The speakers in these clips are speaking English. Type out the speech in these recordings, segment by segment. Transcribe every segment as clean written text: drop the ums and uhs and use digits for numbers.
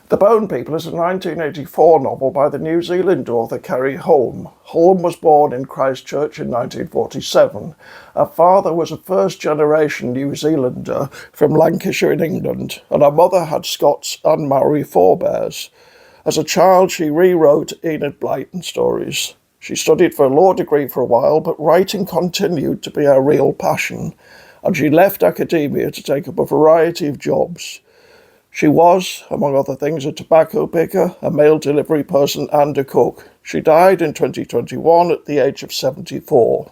The Bone People is a 1984 novel by the New Zealand author Keri Hulme. Hulme was born in Christchurch in 1947. Her father was a first-generation New Zealander from Lancashire in England, and her mother had Scots and Maori forebears. As a child, she rewrote Enid Blyton stories. She studied for a law degree for a while, but writing continued to be her real passion, and she left academia to take up a variety of jobs. She was, among other things, a tobacco picker, a mail delivery person, and a cook. She died in 2021 at the age of 74.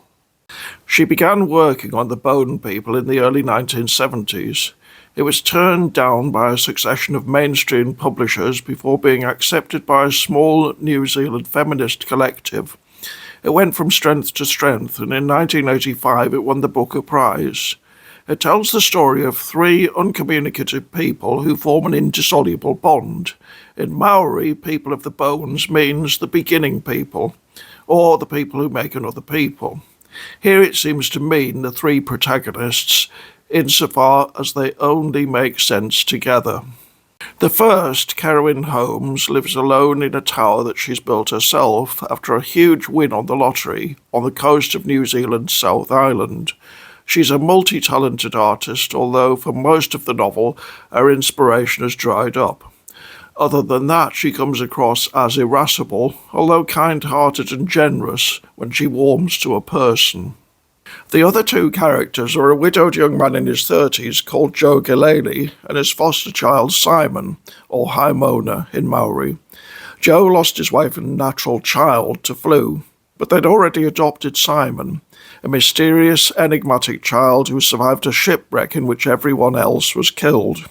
She began working on The Bone People in the early 1970s. It was turned down by a succession of mainstream publishers before being accepted by a small New Zealand feminist collective. It went from strength to strength, and in 1985 it won the Booker Prize. It tells the story of three uncommunicative people who form an indissoluble bond. In Maori, people of the bones means the beginning people, or the people who make another people. Here it seems to mean the three protagonists, insofar as they only make sense together. The first, Keri Hulme, lives alone in a tower that she's built herself after a huge win on the lottery on the coast of New Zealand's South Island. She's a multi-talented artist, although for most of the novel her inspiration has dried up. Other than that, she comes across as irascible, although kind-hearted and generous when she warms to a person. The other two characters are a widowed young man in his 30s called Joe Gilleley and his foster child Simon, or Haimona in Maori. Joe lost his wife and natural child to flu, but they'd already adopted Simon, a mysterious, enigmatic child who survived a shipwreck in which everyone else was killed.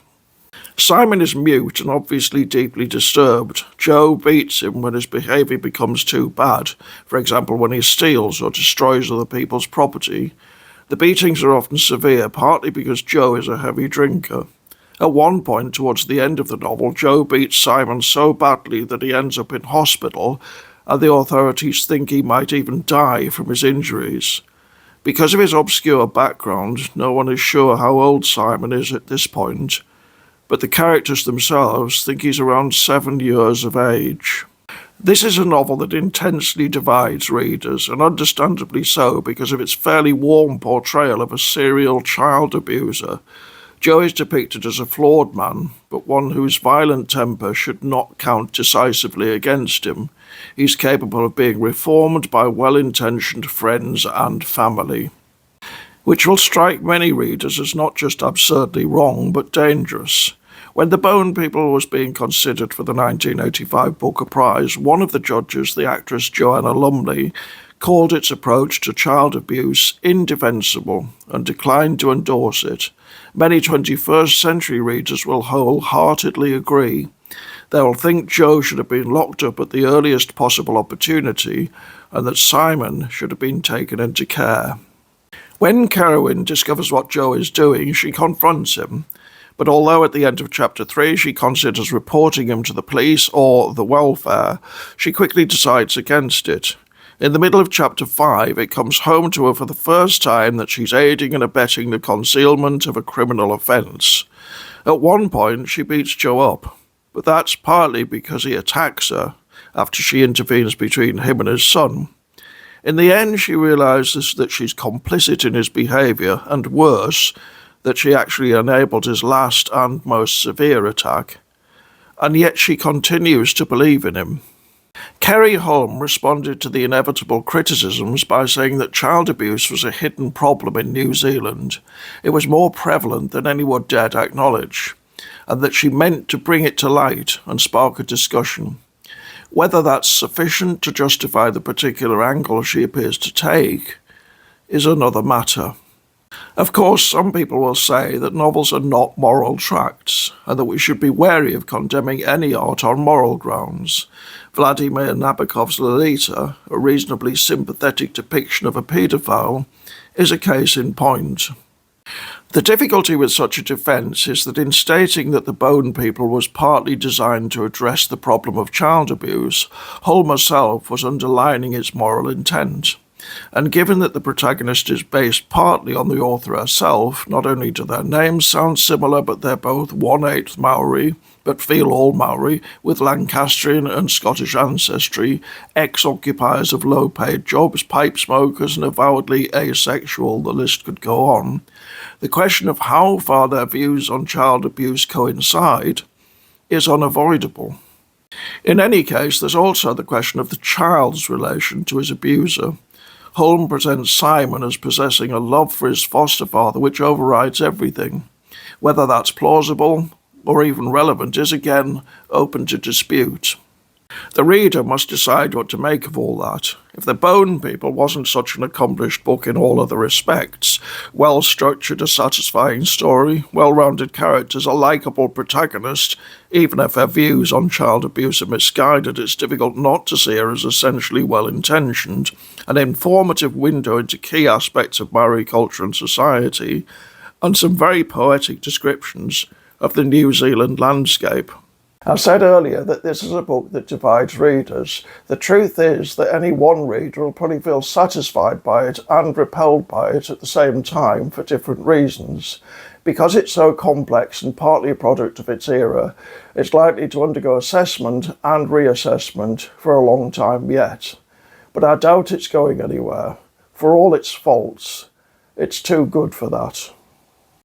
Simon is mute and obviously deeply disturbed. Joe beats him when his behaviour becomes too bad, for example when he steals or destroys other people's property. The beatings are often severe, partly because Joe is a heavy drinker. At one point towards the end of the novel, Joe beats Simon so badly that he ends up in hospital, and the authorities think he might even die from his injuries. Because of his obscure background, no one is sure how old Simon is at this point, but the characters themselves think he's around 7 years of age. This is a novel that intensely divides readers, and understandably so because of its fairly warm portrayal of a serial child abuser. Joe is depicted as a flawed man, but one whose violent temper should not count decisively against him. He's capable of being reformed by well-intentioned friends and family, which will strike many readers as not just absurdly wrong, but dangerous. When The Bone People was being considered for the 1985 Booker Prize, one of the judges, the actress Joanna Lumley, called its approach to child abuse indefensible and declined to endorse it. Many 21st century readers will wholeheartedly agree. They will think Joe should have been locked up at the earliest possible opportunity and that Simon should have been taken into care. When Keri discovers what Joe is doing, she confronts him, but although at the end of chapter 3 she considers reporting him to the police or the welfare, she quickly decides against it. In the middle of chapter 5, it comes home to her for the first time that she's aiding and abetting the concealment of a criminal offence. At one point, she beats Joe up, but that's partly because he attacks her after she intervenes between him and his son. In the end, she realises that she's complicit in his behaviour, and worse, that she actually enabled his last and most severe attack. And yet she continues to believe in him. Keri Hulme responded to the inevitable criticisms by saying that child abuse was a hidden problem in New Zealand. It was more prevalent than anyone dared acknowledge, and that she meant to bring it to light and spark a discussion. Whether that's sufficient to justify the particular angle she appears to take is another matter. Of course, some people will say that novels are not moral tracts, and that we should be wary of condemning any art on moral grounds. Vladimir Nabokov's Lolita, a reasonably sympathetic depiction of a paedophile, is a case in point. The difficulty with such a defence is that in stating that The Bone People was partly designed to address the problem of child abuse, Hulme herself was underlining its moral intent. And given that the protagonist is based partly on the author herself, not only do their names sound similar, but they're both 1/8 Maori, but feel all Maori, with Lancastrian and Scottish ancestry, ex-occupiers of low-paid jobs, pipe smokers, and avowedly asexual, the list could go on. The question of how far their views on child abuse coincide is unavoidable. In any case, there's also the question of the child's relation to his abuser. Hulme presents Simon as possessing a love for his foster father which overrides everything. Whether that's plausible or even relevant is again open to dispute. The reader must decide what to make of all that. If The Bone People wasn't such an accomplished book in all other respects, well-structured, a satisfying story, well-rounded characters, a likeable protagonist, even if her views on child abuse are misguided, it's difficult not to see her as essentially well-intentioned, an informative window into key aspects of Maori culture and society, and some very poetic descriptions of the New Zealand landscape. I said earlier that this is a book that divides readers. The truth is that any one reader will probably feel satisfied by it and repelled by it at the same time for different reasons. Because it's so complex and partly a product of its era, it's likely to undergo assessment and reassessment for a long time yet. But I doubt it's going anywhere. For all its faults, it's too good for that.